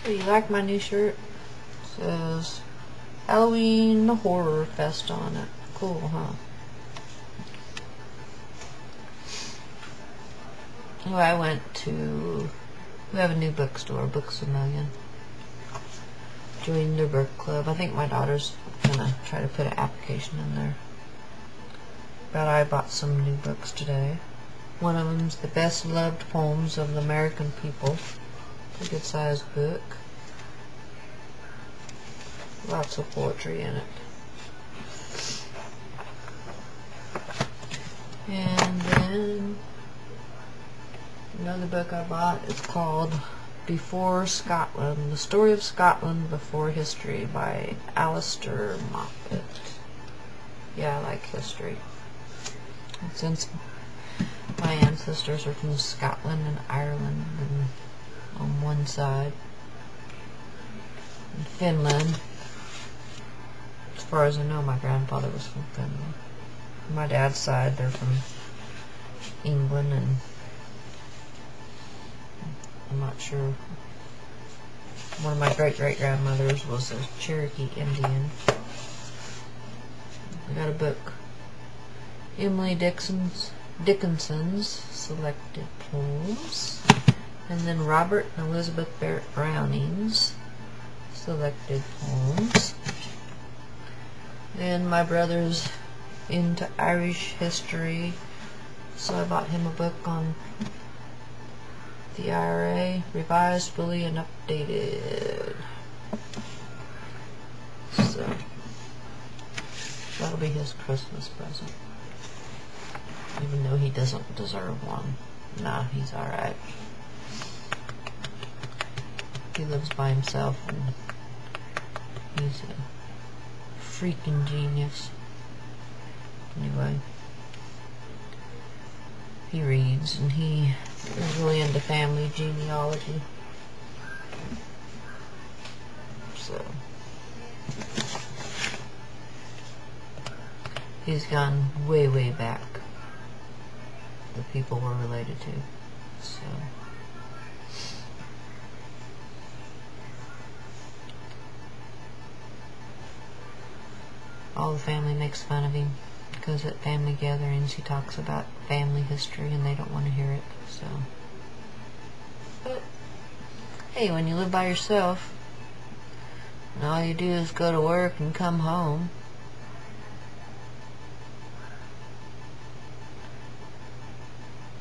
Oh, you like my new shirt? It says Halloween Horror Fest on it. Cool, huh? Well, I went to... We have a new bookstore, Books A Million. Joined their book club. I think my daughter's gonna try to put an application in there. But I bought some new books today. One of them's The Best Loved Poems of the American People. A good sized book. Lots of poetry in it. And then another book I bought is called Before Scotland, The Story of Scotland Before History by Alistair Moffat. Yeah, I like history. And since my ancestors are from Scotland and Ireland and on one side, and Finland, as far as I know, my grandfather was from Finland. My dad's side, they're from England, and I'm not sure. One of my great-great-grandmothers was a Cherokee Indian. I got a book. Emily Dickinson's Selected Poems. And then Robert and Elizabeth Barrett Browning's Selected Poems. And my brother's into Irish history, so I bought him a book on the IRA, revised, fully, and updated. So that'll be his Christmas present, even though he doesn't deserve one. Nah, he's alright. He lives by himself and he's a freaking genius. Anyway, he reads and he is really into family genealogy. So he's gone way, way back. The people we're related to. So all the family makes fun of him. Because at family gatherings he talks about family history and they don't want to hear it, so. But, hey, when you live by yourself and all you do is go to work and come home,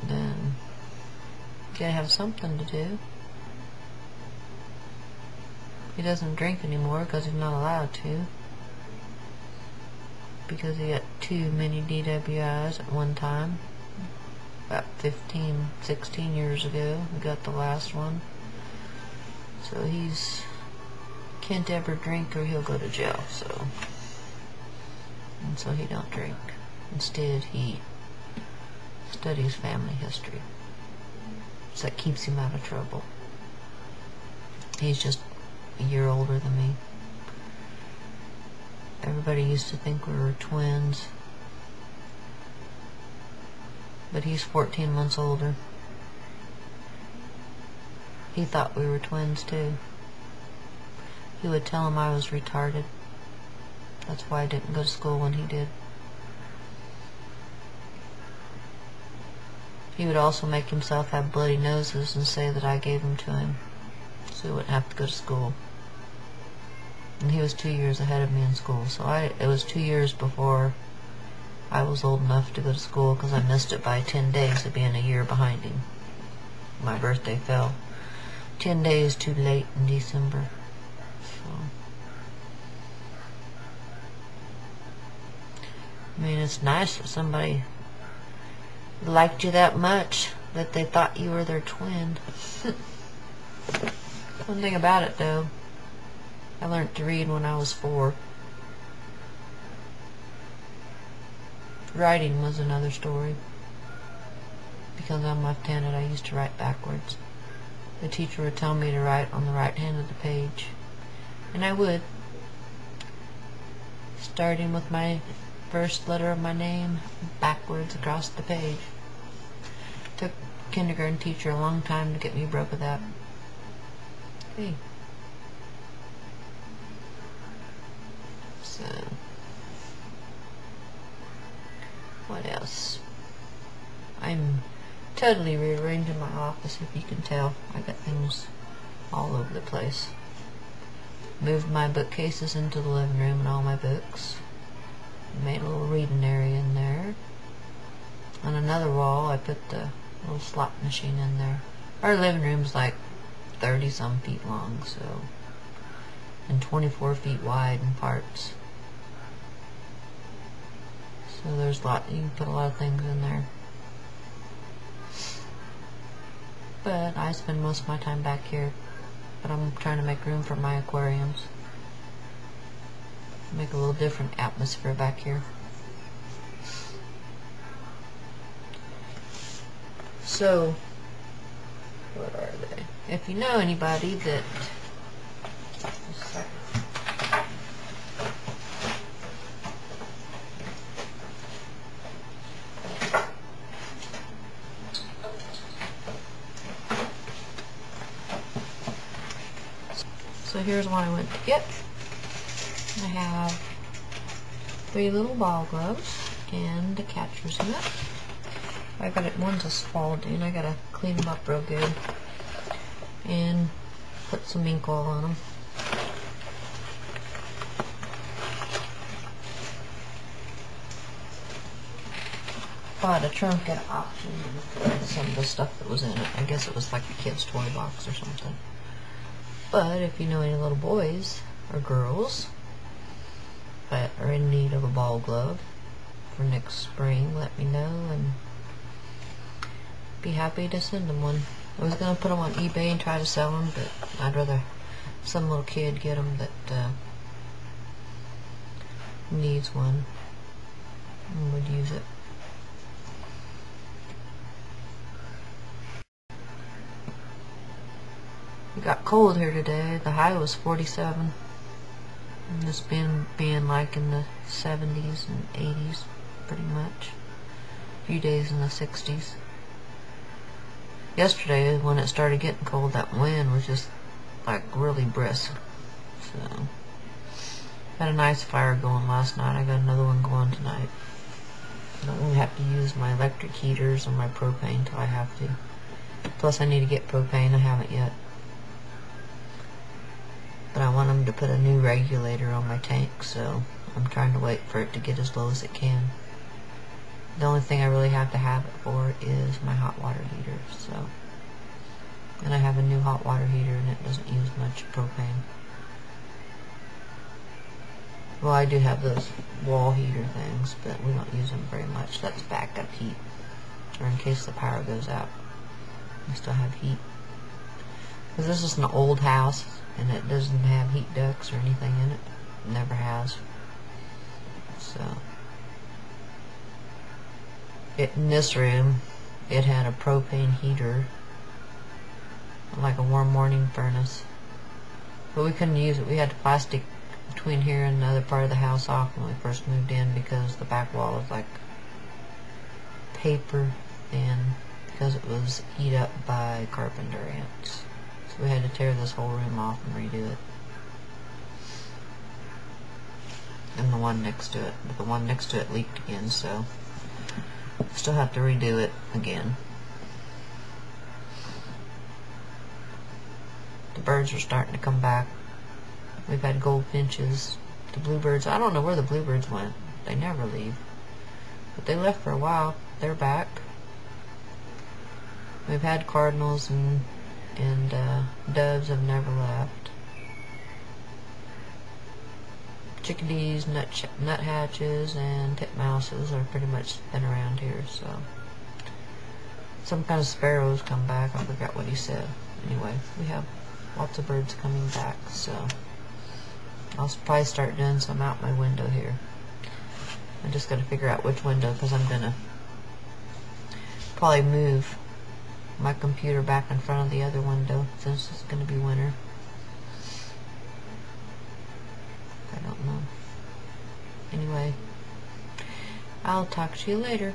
then you gotta have something to do. He doesn't drink anymore because he's not allowed to. Because he got too many DWIs at one time. About 15, 16 years ago, he got the last one. So he's can't ever drink or he'll go to jail, so. And so he don't drink. Instead, he studies family history. So that keeps him out of trouble. He's just a year older than me. Everybody used to think we were twins, but he's 14 months older. He thought we were twins too. He would tell him I was retarded. That's why I didn't go to school when he did. He would also make himself have bloody noses and say that I gave them to him, so he wouldn't have to go to school. And he was 2 years ahead of me in school, so it was 2 years before I was old enough to go to school, because I missed it by 10 days of being a year behind him. My birthday fell 10 days too late in December. So, I mean, it's nice that somebody liked you that much that they thought you were their twin. One thing about it, though, I learned to read when I was 4. Writing was another story. Because I'm left-handed, I used to write backwards. The teacher would tell me to write on the right hand of the page. And I would. Starting with my first letter of my name, backwards across the page. Took a kindergarten teacher a long time to get me broke of that. Hey. What else? I'm totally rearranging my office, if you can tell. I got things all over the place. Moved my bookcases into the living room and all my books. Made a little reading area in there. On another wall, I put the little slot machine in there. Our living room's like 30-some feet long, so, and 24 feet wide in parts. So there's a lot, you can put a lot of things in there. But I spend most of my time back here. But I'm trying to make room for my aquariums. Make a little different atmosphere back here. So, what are they? If you know anybody that... Just a second. So here's what I went to get. I have 3 little ball gloves and a catcher's mitt. I got it, one's a Spalding. I gotta clean them up real good and put some ink oil on them. Bought a trunk at auction and some of the stuff that was in it. I guess it was like a kid's toy box or something. But if you know any little boys or girls that are in need of a ball glove for next spring, let me know and be happy to send them one. I was going to put them on eBay and try to sell them, but I'd rather some little kid get them that needs one and would use it. It got cold here today. The high was 47. And it's been like in the 70s and 80s pretty much. A few days in the 60s. Yesterday when it started getting cold, that wind was just like really brisk. So had a nice fire going last night. I got another one going tonight. I don't really have to use my electric heaters or my propane till I have to. Plus I need to get propane. I haven't yet. But I want them to put a new regulator on my tank, so I'm trying to wait for it to get as low as it can. The only thing I really have to have it for is my hot water heater, so. And I have a new hot water heater and it doesn't use much propane. Well, I do have those wall heater things, but we don't use them very much. That's backup heat, or in case the power goes out. We still have heat. Because this is an old house, and it doesn't have heat ducts or anything in it. It never has. So, in this room, it had a propane heater, like a warm morning furnace. But we couldn't use it. We had plastic between here and the other part of the house off when we first moved in, because the back wall was like paper, and because it was eat up by carpenter ants. So we had to tear this whole room off and redo it. And the one next to it. But the one next to it leaked again, so still have to redo it again. The birds are starting to come back. We've had goldfinches. The bluebirds, I don't know where the bluebirds went. They never leave. But they left for a while. They're back. We've had cardinals and doves have never left. Chickadees, nuthatches, and titmouses are pretty much been around here, so. Some kind of sparrows come back. I forgot what he said. Anyway, we have lots of birds coming back, so I'll probably start doing some out my window here. I just gotta figure out which window, because I'm gonna probably move my computer back in front of the other window since it's gonna be winter. I don't know. Anyway, I'll talk to you later.